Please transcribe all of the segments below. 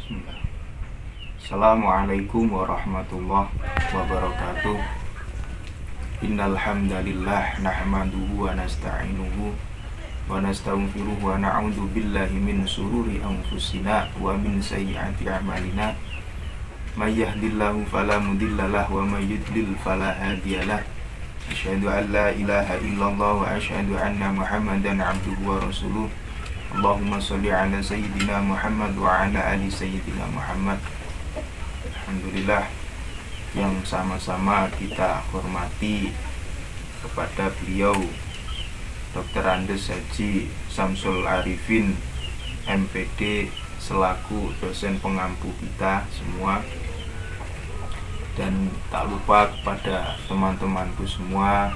Bismillah. Assalamualaikum warahmatullahi wabarakatuh. Innal hamdalillah nahmaduhu wa nasta'inuhu wa nastaghfiruhu wa na'udzu billahi min shururi anfusina wa min sayyiati a'malina. May yahdihillahu fala mudhillalah wa may yudlil fala hadiyalah. Asyhadu an la ilaha illallah wa asyhadu anna Muhammadan abduhu wa rasuluh. Allahumma sholli ala sayyidina Muhammad wa ala ali sayyidina Muhammad. Alhamdulillah, yang sama-sama kita hormati kepada beliau Dr. Andes Haji Samsul Arifin MPD selaku dosen pengampu kita semua, dan tak lupa kepada teman-temanku semua,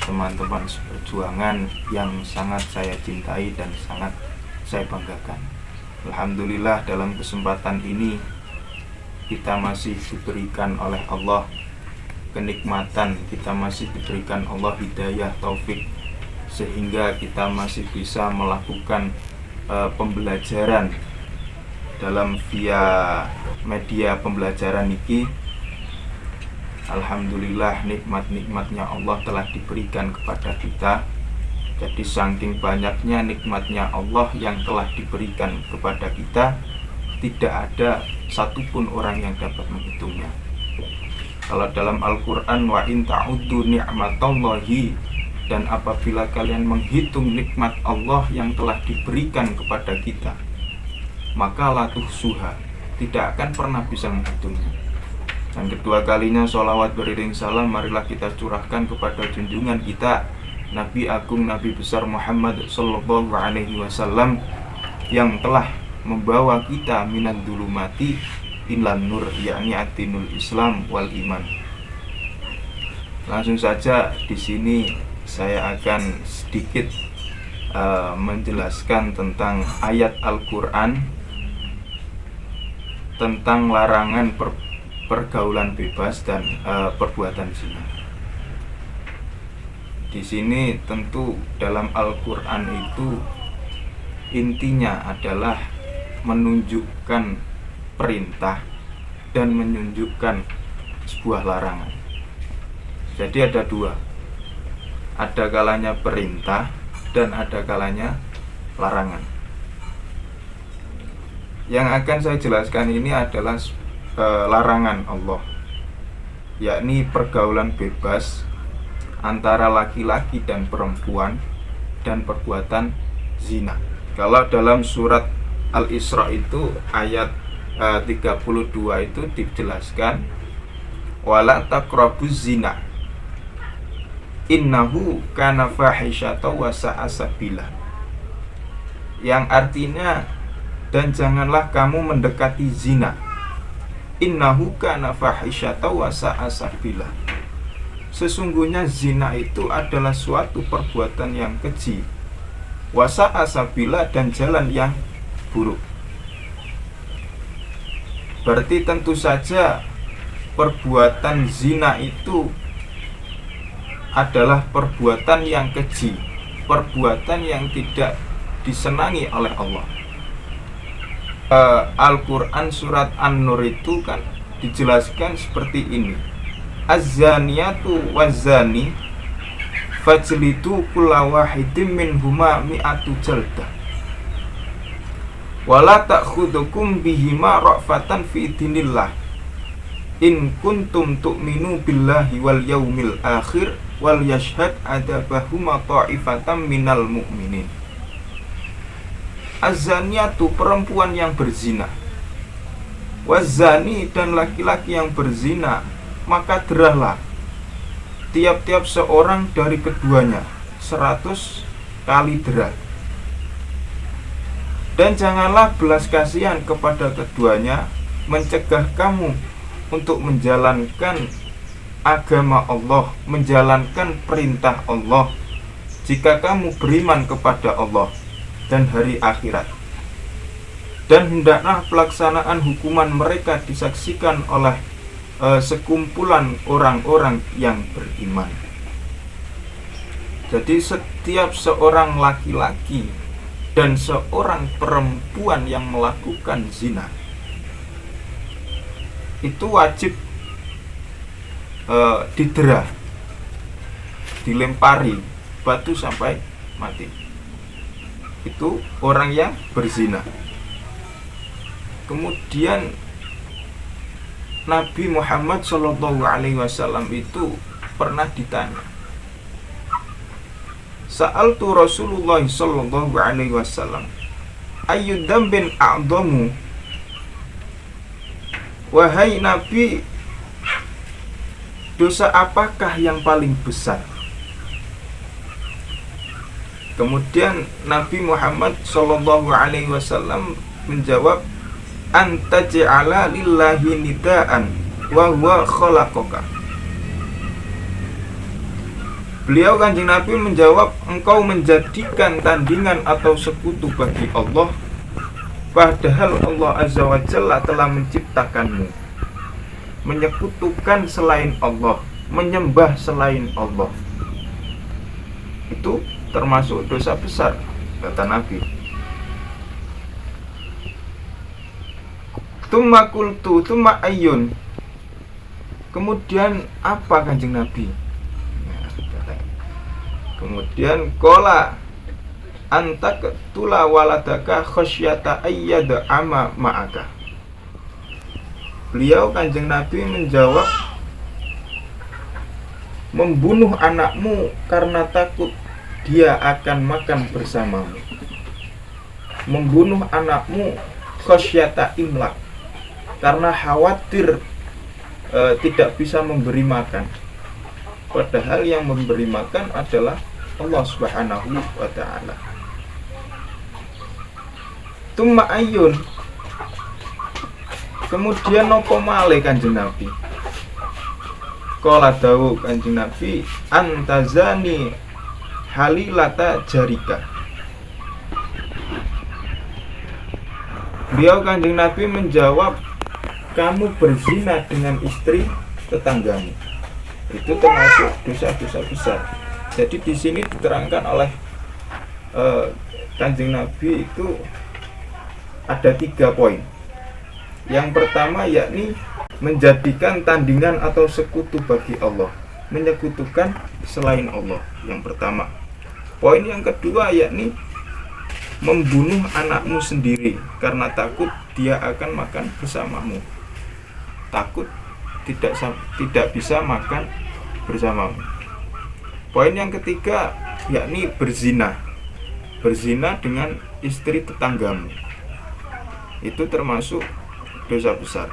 teman-teman seperjuangan yang sangat saya cintai dan sangat saya banggakan. Alhamdulillah, dalam kesempatan ini kita masih diberikan oleh Allah kenikmatan, kita masih diberikan Allah hidayah, taufik, sehingga kita masih bisa melakukan pembelajaran dalam via media pembelajaran ini. Alhamdulillah, nikmat-nikmatnya Allah telah diberikan kepada kita. Jadi saking banyaknya nikmatnya Allah yang telah diberikan kepada kita, tidak ada satupun orang yang dapat menghitungnya. Kalau dalam Al-Quran, wa in ta'uddu ni'matallahi, dan apabila kalian menghitung nikmat Allah yang telah diberikan kepada kita, maka la tuhsuha, tidak akan pernah bisa menghitungnya. Dan kedua kalinya sholawat beriring salam marilah kita curahkan kepada junjungan kita Nabi Agung, Nabi besar Muhammad Sallallahu Alaihi Wasallam, yang telah membawa kita minad dzulumati ilan nur, yakni atinul Islam wal iman. Langsung saja di sini saya akan sedikit menjelaskan tentang ayat Al-Quran tentang larangan pergaulan bebas dan perbuatan zina. Di sini tentu dalam Al-Quran itu intinya adalah menunjukkan perintah dan menunjukkan sebuah larangan. Jadi ada dua, ada kalanya perintah dan ada kalanya larangan. Yang akan saya jelaskan ini adalah larangan Allah, yakni pergaulan bebas antara laki-laki dan perempuan dan perbuatan zina. Kalau dalam surat Al-Isra itu ayat 32 itu dijelaskan wala taqrabuz zina innahu kana fahisyatan wa sa'a sabila, yang artinya dan janganlah kamu mendekati zina, innahu kana fahisyatan wa sa'a sabila, sesungguhnya zina itu adalah suatu perbuatan yang keji, wa sa'a sabila, dan jalan yang buruk. Berarti tentu saja perbuatan zina itu adalah perbuatan yang keji, perbuatan yang tidak disenangi oleh Allah. Al-Quran surat An-Nur itu kan dijelaskan seperti ini, az-zaniyatu waz-zani fajlidu kulla wahidin minhuma mi'atu jaldah wala ta'khudukum bihima ra'fatan fi dinillah in kuntum tu'minu billahi wal yaumil akhir wal yashhad adabahuma ta'ifatan minal mu'minin. Az-zaniyatu, perempuan yang berzina, waz-zani, dan laki-laki yang berzina, maka derahlah tiap-tiap seorang dari keduanya 100 kali derah. Dan janganlah belas kasihan kepada keduanya, mencegah kamu untuk menjalankan agama Allah, menjalankan perintah Allah, jika kamu beriman kepada Allah dan hari akhirat. Dan hendaklah pelaksanaan hukuman mereka disaksikan oleh sekumpulan orang-orang yang beriman. Jadi setiap seorang laki-laki dan seorang perempuan yang melakukan zina, itu wajib didera, dilempari batu sampai mati. Itu orang yang berzina. Kemudian Nabi Muhammad SAW itu pernah ditanya, Sa'altu Rasulullah SAW, Ayyu dzambin a'dhamu? Wahai Nabi, dosa apakah yang paling besar? Kemudian Nabi Muhammad SAW menjawab, Anta ja'ala lillahi nidaan wa huwa khalaqaka. Beliau Kanjeng Nabi menjawab, engkau menjadikan tandingan atau sekutu bagi Allah, padahal Allah Azza wa Jalla telah menciptakanmu. Menyekutukan selain Allah, menyembah selain Allah, itu termasuk dosa besar, kata Nabi. Tumma qultu tumma ayyun. Kemudian apa Kanjeng Nabi? Kemudian qala anta qatula waladaka khasyata ayyada ama ma'aka. Beliau Kanjeng Nabi menjawab, membunuh anakmu karena takut dia akan makan bersamamu. Membunuh anakmu khasyata imlak, karena khawatir tidak bisa memberi makan, padahal yang memberi makan adalah Allah Subhanahu wa ta'ala. Tumma ayyun. Kemudian nopo malih Kanjeng Nabi? Qala dawuh Kanjeng Nabi, antazani halilata jarika. Beliau Kanjeng Nabi menjawab, kamu berzina dengan istri tetanggamu. Itu termasuk dosa-dosa besar. Jadi di sini diterangkan oleh Kanjeng Nabi itu ada 3 poin. Yang pertama yakni menjadikan tandingan atau sekutu bagi Allah, menyekutukan selain Allah. Yang pertama. Poin yang kedua yakni membunuh anakmu sendiri karena takut dia akan makan bersamamu. Takut tidak bisa makan bersamamu. Poin yang ketiga yakni berzina. Berzina dengan istri tetanggamu. Itu termasuk dosa besar.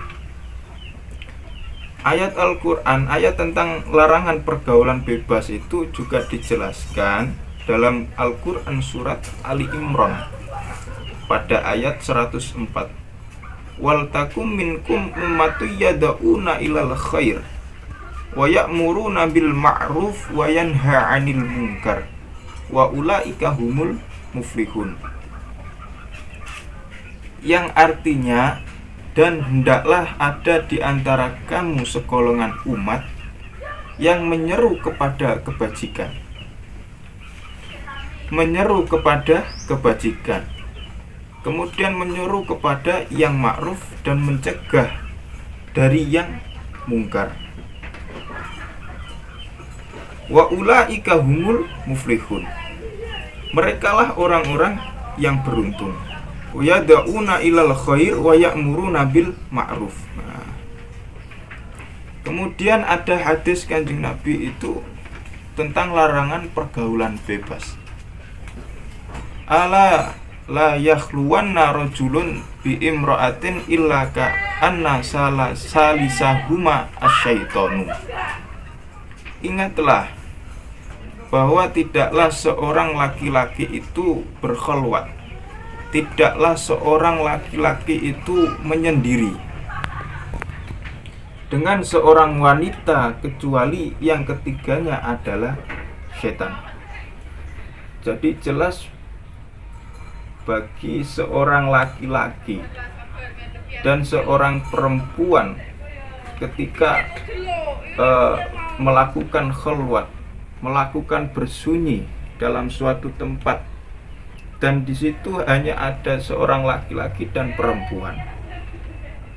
Ayat Al-Quran, ayat tentang larangan pergaulan bebas itu juga dijelaskan dalam Al-Quran surat Ali Imran pada ayat 104. Wal takum minkum ummatun yad'una ilal khair wa ya'muruna bil ma'ruf wa yanha 'anil munkar wa ulaika humul muflihun. Yang artinya, dan hendaklah ada di antara kamu segolongan umat yang menyeru kepada kebajikan, menyeru kepada kebajikan, kemudian menyuruh kepada yang ma'ruf dan mencegah dari yang mungkar. Wa ulaika humul muflihun. Merekalah orang-orang yang beruntung. Wa yad'una ilal khair wa ya'muruna bil ma'ruf. Nah, kemudian ada hadis Kanjeng Nabi itu tentang larangan pergaulan bebas. Ala la yakhluwanna rajulun bi imra'atin illa ka anna salisahuma asyaitonu. Ingatlah bahwa tidaklah seorang laki-laki itu berkholwat, tidaklah seorang laki-laki itu menyendiri dengan seorang wanita kecuali yang ketiganya adalah setan. Jadi jelas bagi seorang laki-laki dan seorang perempuan ketika melakukan khalwat, melakukan bersunyi dalam suatu tempat, dan di situ hanya ada seorang laki-laki dan perempuan,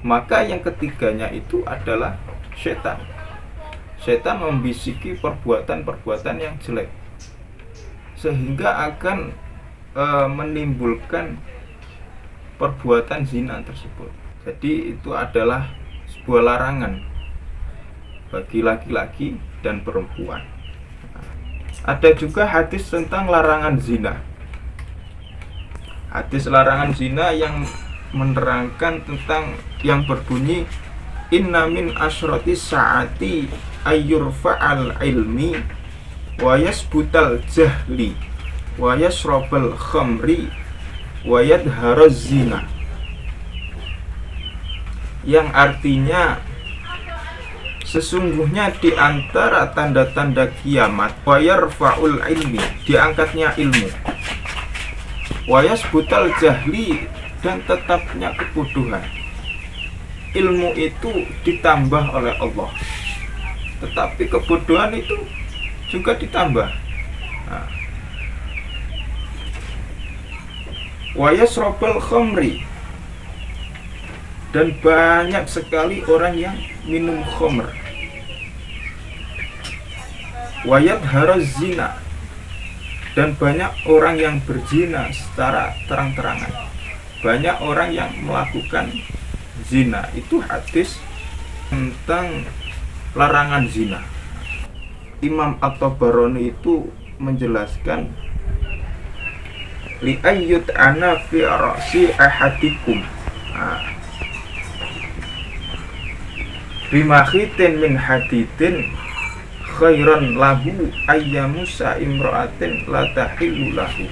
Maka yang ketiganya itu adalah setan. Setan membisiki perbuatan-perbuatan yang jelek, sehingga akan menimbulkan perbuatan zina tersebut. Jadi itu adalah sebuah larangan bagi laki-laki dan perempuan. Ada juga hadis tentang larangan zina. Hadis larangan zina yang menerangkan tentang yang berbunyi inna min asyrati saati ayyurfa'al ilmi wa yasbutal jahli wa yasrabal khamri wa yadharaz zina, yang artinya sesungguhnya di antara tanda-tanda kiamat wa yarfa'ul ilmi, diangkatnya ilmu, wa yasbutal jahli, dan tetapnya kebodohan. Ilmu itu ditambah oleh Allah, tetapi kebodohan itu juga ditambah. Wa yasrabal khamri, dan banyak sekali orang yang minum khamr. Wa yadharaz zina, dan banyak orang yang berzina secara terang-terangan. Banyak orang yang melakukan zina. Itu hadis tentang larangan zina. Imam At-Tabarani itu menjelaskan li ayyut ana fi ra'si ahadikum bima khitin min hadidin khairan lahu ayyamusa imra'atin la tahillu lahu.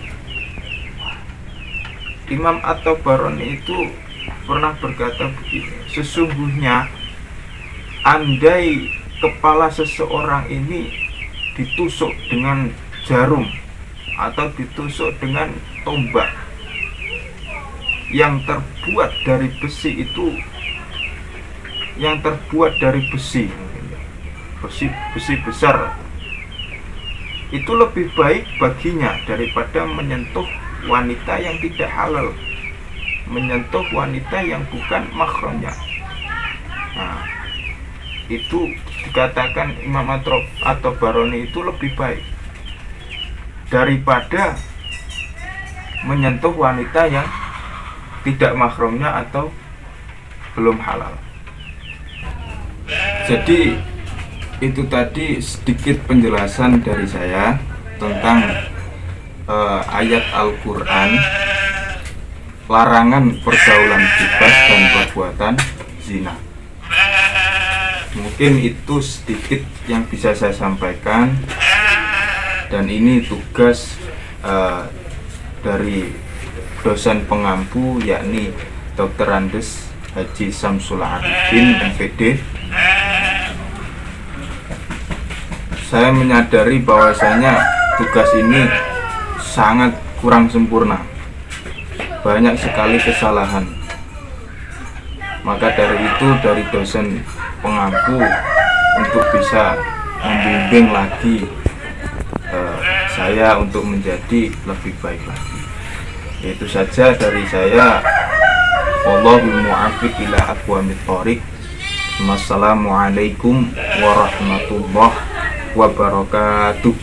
Imam At-Tabarani itu pernah berkata begini, sesungguhnya andai kepala seseorang ini ditusuk dengan jarum atau ditusuk dengan tombak yang terbuat dari besi, itu yang terbuat dari besi besar, itu lebih baik baginya daripada menyentuh wanita yang tidak halal, menyentuh wanita yang bukan mahramnya. Nah, itu dikatakan Imam At-Tabarani itu lebih baik daripada menyentuh wanita yang tidak mahramnya atau belum halal. Jadi itu tadi sedikit penjelasan dari saya tentang ayat Al-Quran larangan pergaulan bebas dan perbuatan zina. Mungkin itu sedikit yang bisa saya sampaikan, dan ini tugas dari dosen pengampu, yakni Dr. Andes Haji Samsul Arifin MPD. Saya menyadari bahwasanya tugas ini sangat kurang sempurna, banyak sekali kesalahan. Maka dari itu, dari dosen pengampu untuk bisa membimbing lagi saya untuk menjadi lebih baik lagi. Itu saja dari saya. Wallahu muwaffiq ila aqwamit thoriq. Wassalamualaikum warahmatullahi wabarakatuh.